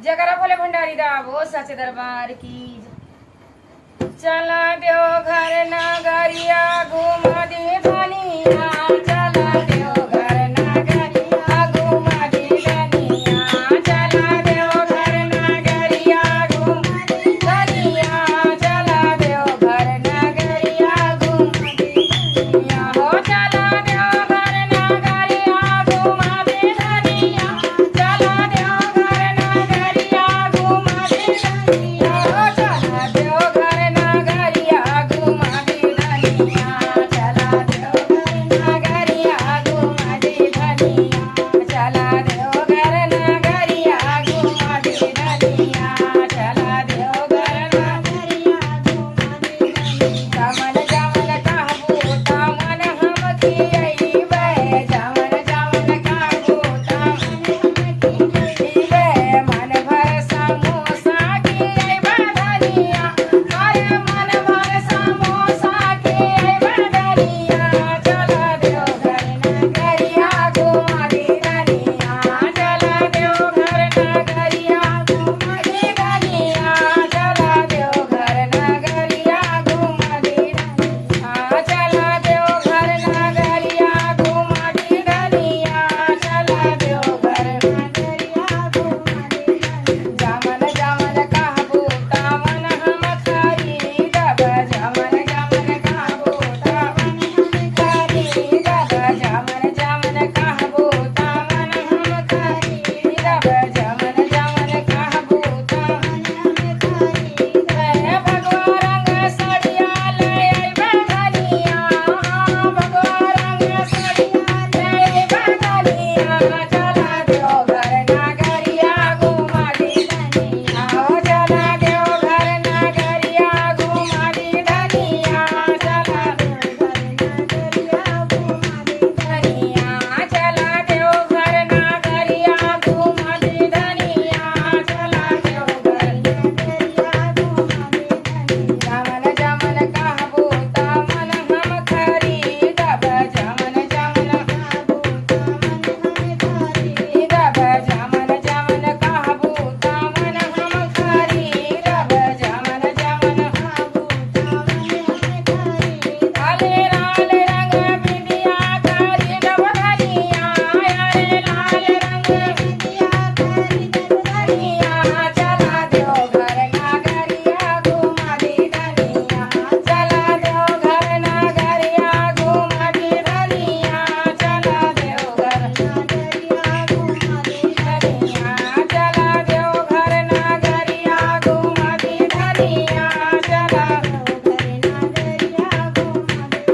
जगरा बोले भंडारी दा वो सच दरबार की चला देव घर नगरिया घुमा दे धनिया चला देव घर नगरिया घुमा दे धनिया चला देव घर नगरिया घुमा दे धनिया चला देव घर नगरिया घुमा दे धनिया हो चला देव घर नगरिया घुमा दे धनिया चला देव घर नगरिया घुमा दे धनिया हो चला देव घर नगरिया घुमा दे धनिया चला देव घर नगरिया घुमा दे धनिया चला देव घर नगरिया घुमा दे धनिया चला देव घर नगरिया घुमा दे धनिया जमन जमन कहबो तमन हम खियैबे जमन जमन कहबो तमन हम खियैबे मन भर समोसा खियैबे धनिया अरे मन भर समोसा खियैबे धनिया चला देव घर नगरिया घुमा दे धनिया चला देव घर नगरिया घुमा दे धनिया चला देव घर नगरिया घुमा दे धनिया चला देव घर नगरिया घुमा दे धनिया चला देव घर नगरिया घुमा दे धनिया जमन जमन कहबो तमन हम खरीदब जमन जमन कहबो तमन हम खरीदब जमन जमन कहबो तमन हम खरीदब जमन जमन कहबो तमन हम खरीदब भगवा रंग सड़िया ले अइबे धनिया भगवा रंग सड़िया ले अइबे धनिया चला देव घर नगरिया घुमा दे धनिया हो चला देव घर नगरिया घुमा दे धनिया चला देव घर नगरिया घुमा दे धनिया चला देव घर नगरिया घुमा दे धनिया चला देव घर नगरिया घुमा दे धनिया जमन जमन कहबो तमन हम खरीदब जमन जमन कहबो तमन हम खरीदब जमन जमन कहबो तमन हम खरीदब जमन जमन कहबो तमन हम खरीदब लाल लाल रंग बिंदिया खरीदब धनिया अरे लाल रंग बिंदिया खरीदब धनिया चला देव घर नगरिया घुमा दे धनिया चला देव घर नगरिया घुमा दे धनिया चला देव घर नगरिया घुमा दे धनिया चला देव घर नगरिया घुमा दे धनिया चला देव घर नगरिया घुमा दे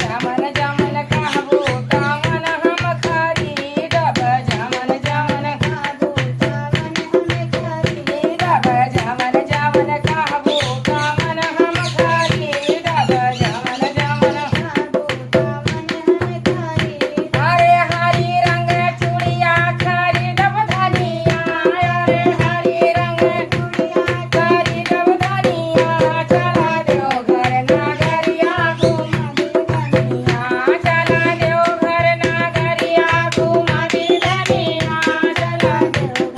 जमन जमन कहबो तमन हम खरीदब जमन जमन कहबो तमन हम खरीदब जमन जमन कहबो तमन हम खरीदब जमन जमन कहबो तमन हम खरीदब अरे हरी रंग चूड़िया खरीदब धनिया अरे हरी रंग चूड़िया खरीदब धनिया चला देव घर नगरिया घुमा दे धनिया चला देव घर नगरिया घुमा दे धनिया चला देव घर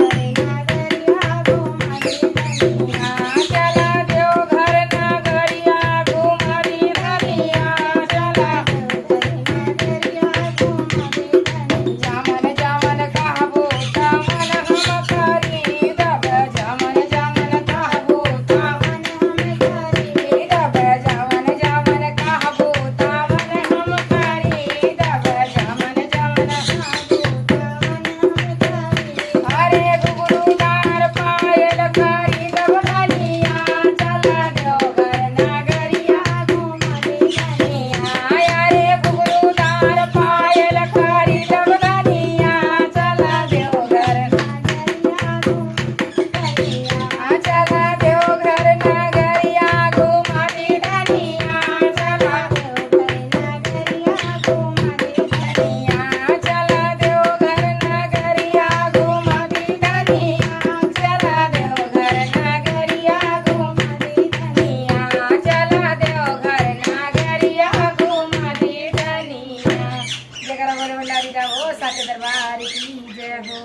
नगरिया घुमा दे धनिया चला देव घर नगरिया घुमा दे धनिया चला देव घर नगरिया घुमा दे धनिया जमन जमन कहबो तमन हम खरीदब जमन जमन कहबो तमन हम खरीदब जमन जमन कहबो तमन हम खरीदब जमन जमन कहबो तमन हम खरीदब अरे घुंघरूदार पायल खरीदब धनिया चला देव घर नगरिया घुमा दे धनिया अरे घुंघरूदार पायल खरीदब धनिया चला देव घर नगरिया घुमा दे धनिया चला देव घर नगरिया घुमा दे धनिया चला देव घर नगरिया घुमा दे धनिया चला देव घर नगरिया घुमा दे धनिया चला देव घर नगरिया घुमा दे धनिया चला देव घर नगरिया घुमा दे धनिया जगरा बोले भंडारी दा वो सच दरबार की जय हो।